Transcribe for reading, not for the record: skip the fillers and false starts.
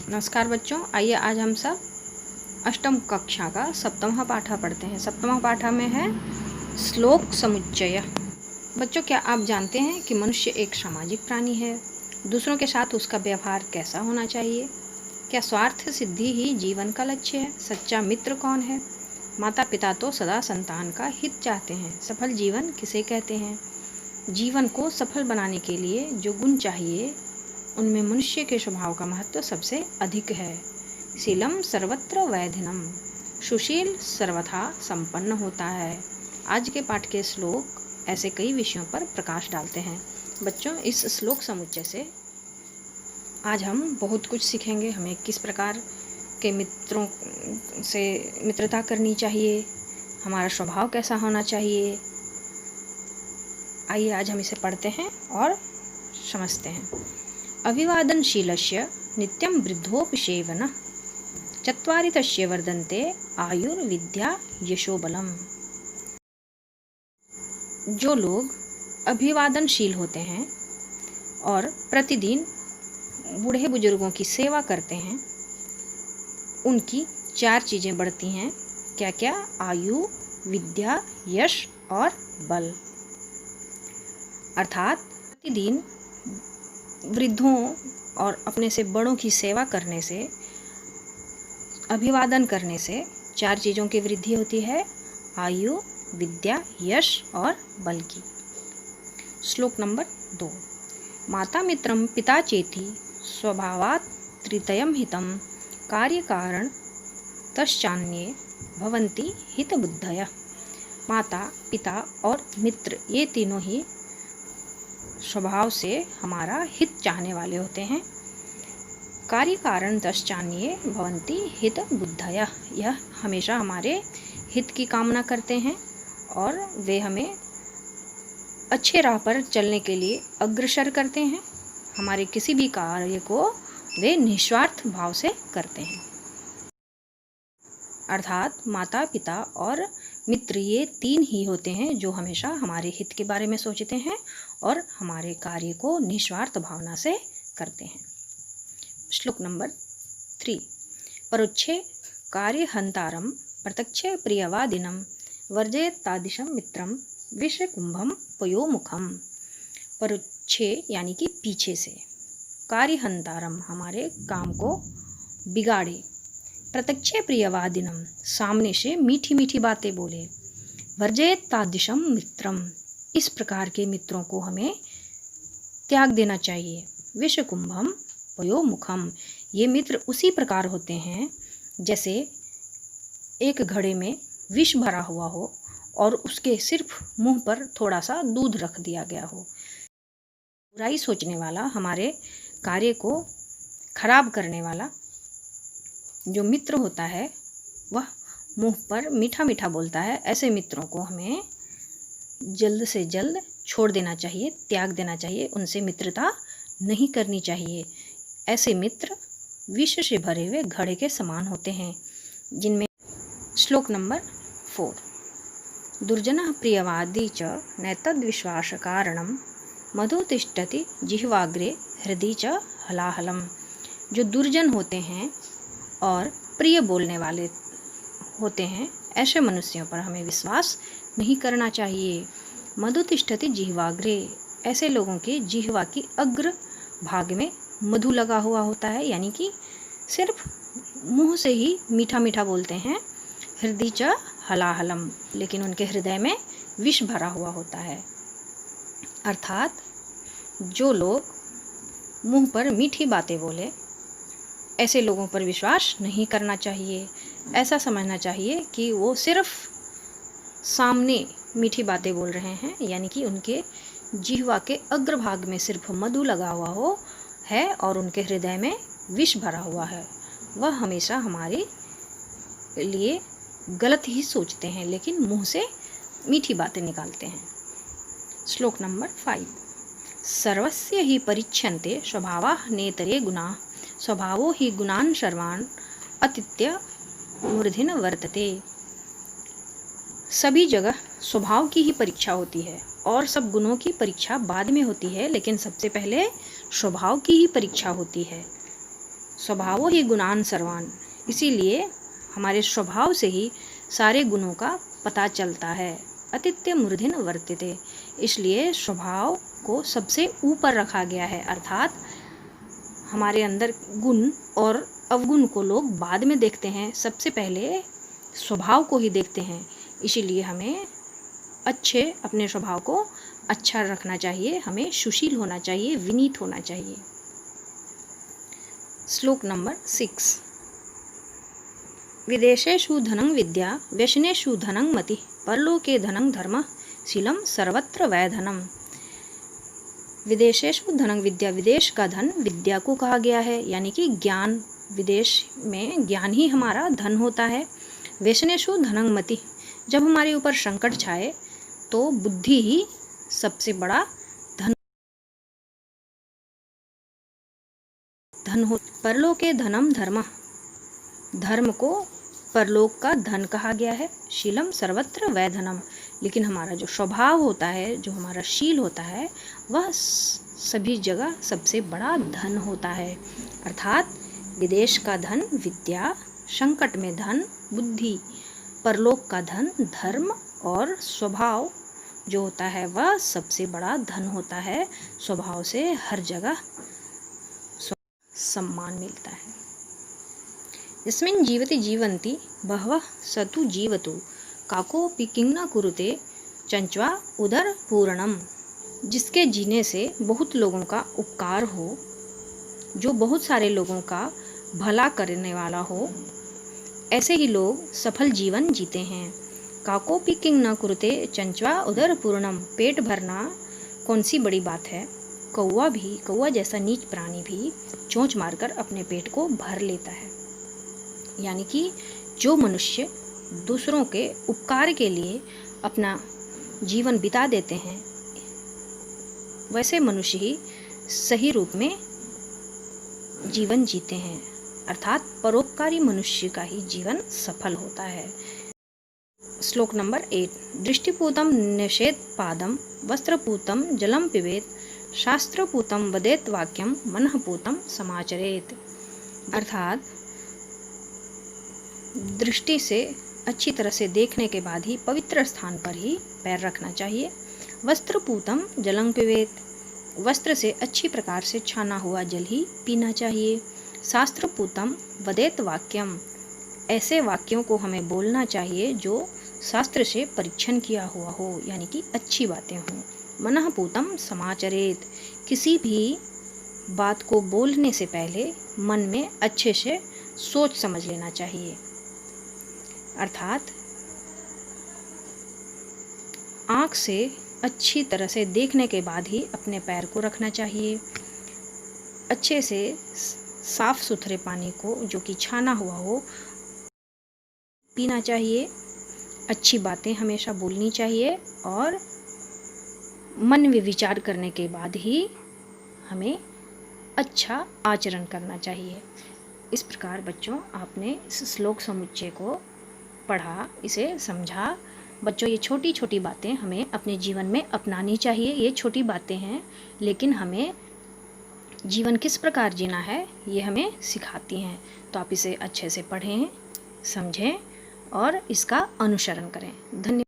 नमस्कार बच्चों, आइए आज हम सब अष्टम कक्षा का सप्तमः पाठा पढ़ते हैं। सप्तमः पाठा में है श्लोक समुच्चय। बच्चों, क्या आप जानते हैं कि मनुष्य एक सामाजिक प्राणी है? दूसरों के साथ उसका व्यवहार कैसा होना चाहिए? क्या स्वार्थ सिद्धि ही जीवन का लक्ष्य है? सच्चा मित्र कौन है? माता पिता तो सदा संतान का हित चाहते हैं। सफल जीवन किसे कहते हैं? जीवन को सफल बनाने के लिए जो गुण चाहिए उनमें मनुष्य के स्वभाव का महत्व सबसे अधिक है। शीलम सर्वत्र वैधिनम, सुशील सर्वथा संपन्न होता है। आज के पाठ के श्लोक ऐसे कई विषयों पर प्रकाश डालते हैं। बच्चों, इस श्लोक समुच्चय से आज हम बहुत कुछ सीखेंगे। हमें किस प्रकार के मित्रों से मित्रता करनी चाहिए, हमारा स्वभाव कैसा होना चाहिए। आइए आज हम इसे पढ़ते हैं और समझते हैं। अभिवादनशीलस्य नित्यं वृद्धोऽपि सेवनः, चत्वारि तस्य वर्धन्ते आयुर्विद्या यशोबलम्। जो लोग अभिवादनशील होते हैं और प्रतिदिन बूढ़े बुजुर्गों की सेवा करते हैं, उनकी 4 चीज़ें बढ़ती हैं। क्या क्या? आयु, विद्या, यश और बल। अर्थात प्रतिदिन वृद्धों और अपने से बड़ों की सेवा करने से, अभिवादन करने से 4 चीज़ों की वृद्धि होती है: आयु, विद्या, यश और बल की। श्लोक नंबर 2। माता मित्रम पिता चेति स्वभावात् त्रितयं हितं, कार्य कारण तश्चान्ये भवन्ति हितबुद्धयः। माता, पिता और मित्र ये तीनों ही स्वभाव से हमारा हित चाहने वाले होते हैं। कार्य कारण तश्चान्ये भवन्ति हित बुद्धयः, यह हमेशा हमारे हित की कामना करते हैं और वे हमें अच्छे राह पर चलने के लिए अग्रसर करते हैं। हमारे किसी भी कार्य को वे निस्वार्थ भाव से करते हैं। अर्थात माता, पिता और मित्र ये 3 ही होते हैं जो हमेशा हमारे हित के बारे में सोचते हैं और हमारे कार्य को निस्वार्थ भावना से करते हैं। श्लोक नंबर 3। परोक्षे कार्यहंतारम प्रत्यक्षे प्रियवादिनम, वर्जेत तादृशं मित्रम विषकुंभम पयोमुखम। परोक्षे यानी कि पीछे से, कार्यहंतारम हमारे काम को बिगाड़े, प्रत्यक्षे प्रियवादिनम सामने से मीठी मीठी बातें बोले, वर्जेत तादृशं मित्रम इस प्रकार के मित्रों को हमें त्याग देना चाहिए। विषकुंभम पयोमुखम ये मित्र उसी प्रकार होते हैं जैसे एक घड़े में विष भरा हुआ हो और उसके सिर्फ मुंह पर थोड़ा सा दूध रख दिया गया हो। बुराई सोचने वाला, हमारे कार्य को खराब करने वाला जो मित्र होता है वह मुंह पर मीठा मीठा बोलता है। ऐसे मित्रों को हमें जल्द से जल्द छोड़ देना चाहिए, त्याग देना चाहिए, उनसे मित्रता नहीं करनी चाहिए। ऐसे मित्र विष से भरे हुए घड़े के समान होते हैं जिनमें। श्लोक नंबर 4। दुर्जनः प्रियवादी च नैतद्विश्वास कारणम, मधु तिष्ठति जिह्वाग्रे हृदि च हलाहलम। जो दुर्जन होते हैं और प्रिय बोलने वाले होते हैं, ऐसे मनुष्यों पर हमें विश्वास नहीं करना चाहिए। मधु तिष्ठति जिह्वाग्रे, ऐसे लोगों के जिह्वा की अग्र भाग में मधु लगा हुआ होता है, यानी कि सिर्फ मुंह से ही मीठा मीठा बोलते हैं। हृदि च हलाहलम, लेकिन उनके हृदय में विष भरा हुआ होता है। अर्थात जो लोग मुंह पर मीठी बातें बोले, ऐसे लोगों पर विश्वास नहीं करना चाहिए। ऐसा समझना चाहिए कि वो सिर्फ सामने मीठी बातें बोल रहे हैं, यानी कि उनके जिह्वा के अग्रभाग में सिर्फ मधु लगा हुआ है और उनके हृदय में विष भरा हुआ है। वह हमेशा हमारे लिए गलत ही सोचते हैं, लेकिन मुंह से मीठी बातें निकालते हैं। श्लोक नंबर 5। सर्वस्य हि परिच्छन्ते स्वभावाः नेतरे गुणाः, स्वभावो हि गुणान् सर्वान् अतीत्य मूर्धनि वर्तते। सभी जगह स्वभाव की ही परीक्षा होती है और सब गुणों की परीक्षा बाद में होती है, लेकिन सबसे पहले स्वभाव की ही परीक्षा होती है। स्वभावो ही गुणान सर्वान, इसीलिए हमारे स्वभाव से ही सारे गुणों का पता चलता है। अतिथ्य मूर्धन्य वर्तते, इसलिए स्वभाव को सबसे ऊपर रखा गया है, अर्थात हमारे अंदर गुण और अवगुण को लोग बाद में देखते हैं, सबसे पहले स्वभाव को ही देखते हैं। इसीलिए हमें अपने स्वभाव को अच्छा रखना चाहिए, हमें सुशील होना चाहिए, विनीत होना चाहिए। श्लोक नंबर 6। विदेशेषु धनं विद्या व्यसनेषु धनं मति परलोके धनं धर्म शीलम सर्वत्र वैधनम। विदेशेषु धनं विद्या, विदेश का धन विद्या को कहा गया है, यानी कि ज्ञान। विदेश में ज्ञान ही हमारा धन होता है। व्यसनेषु धनं मति, जब हमारे ऊपर संकट छाए तो बुद्धि ही सबसे बड़ा धन हो। परलोके धनम धर्म, धर्म को परलोक का धन कहा गया है। शीलम सर्वत्र वैधनम, लेकिन हमारा जो स्वभाव होता है, जो हमारा शील होता है, वह सभी जगह सबसे बड़ा धन होता है। अर्थात विदेश का धन विद्या, संकट में धन बुद्धि, परलोक का धन धर्म, और स्वभाव जो होता है वह सबसे बड़ा धन होता है। स्वभाव से हर जगह सम्मान मिलता है। यस्मिन् जीवति जीवन्ति बहवः स तु जीवतु काकोऽपि किं न कुरुते चंचवा उदर पूरणम। जिसके जीने से बहुत लोगों का उपकार हो, जो बहुत सारे लोगों का भला करने वाला हो, ऐसे ही लोग सफल जीवन जीते हैं। काकोऽपि किं न कुरुते चंचवा उदर पूर्णम, पेट भरना कौन सी बड़ी बात है। कौवा जैसा नीच प्राणी भी चोंच मारकर अपने पेट को भर लेता है। यानी कि जो मनुष्य दूसरों के उपकार के लिए अपना जीवन बिता देते हैं, वैसे मनुष्य ही सही रूप में जीवन जीते हैं, अर्थात परोपकारी मनुष्य का ही जीवन सफल होता है। श्लोक नंबर 8। दृष्टिपूतं निषेध पादम वस्त्रपूतं जलम पिबेत शास्त्रपूतं वदेत वाक्यम मनःपूतं समाचरेत। अर्थात दृष्टि से अच्छी तरह से देखने के बाद ही पवित्र स्थान पर ही पैर रखना चाहिए। वस्त्रपूतं जलं पिबेत, वस्त्र से अच्छी प्रकार से छाना हुआ जल ही पीना चाहिए। शास्त्रपूतं वदेत वाक्यम, ऐसे वाक्यों को हमें बोलना चाहिए जो शास्त्र से परीक्षण किया हुआ हो, यानी कि अच्छी बातें हों। मनःपूतं समाचरेत, किसी भी बात को बोलने से पहले मन में अच्छे से सोच समझ लेना चाहिए। अर्थात आँख से अच्छी तरह से देखने के बाद ही अपने पैर को रखना चाहिए। अच्छे से साफ सुथरे पानी को, जो कि छाना हुआ हो, पीना चाहिए। अच्छी बातें हमेशा बोलनी चाहिए और मन में विचार करने के बाद ही हमें अच्छा आचरण करना चाहिए। इस प्रकार बच्चों, आपने इस श्लोक समुच्चय को पढ़ा, इसे समझा। बच्चों, ये छोटी छोटी बातें हमें अपने जीवन में अपनानी चाहिए। ये छोटी बातें हैं, लेकिन हमें जीवन किस प्रकार जीना है ये हमें सिखाती हैं। तो आप इसे अच्छे से पढ़ें, समझें और इसका अनुसरण करें। धन्यवाद।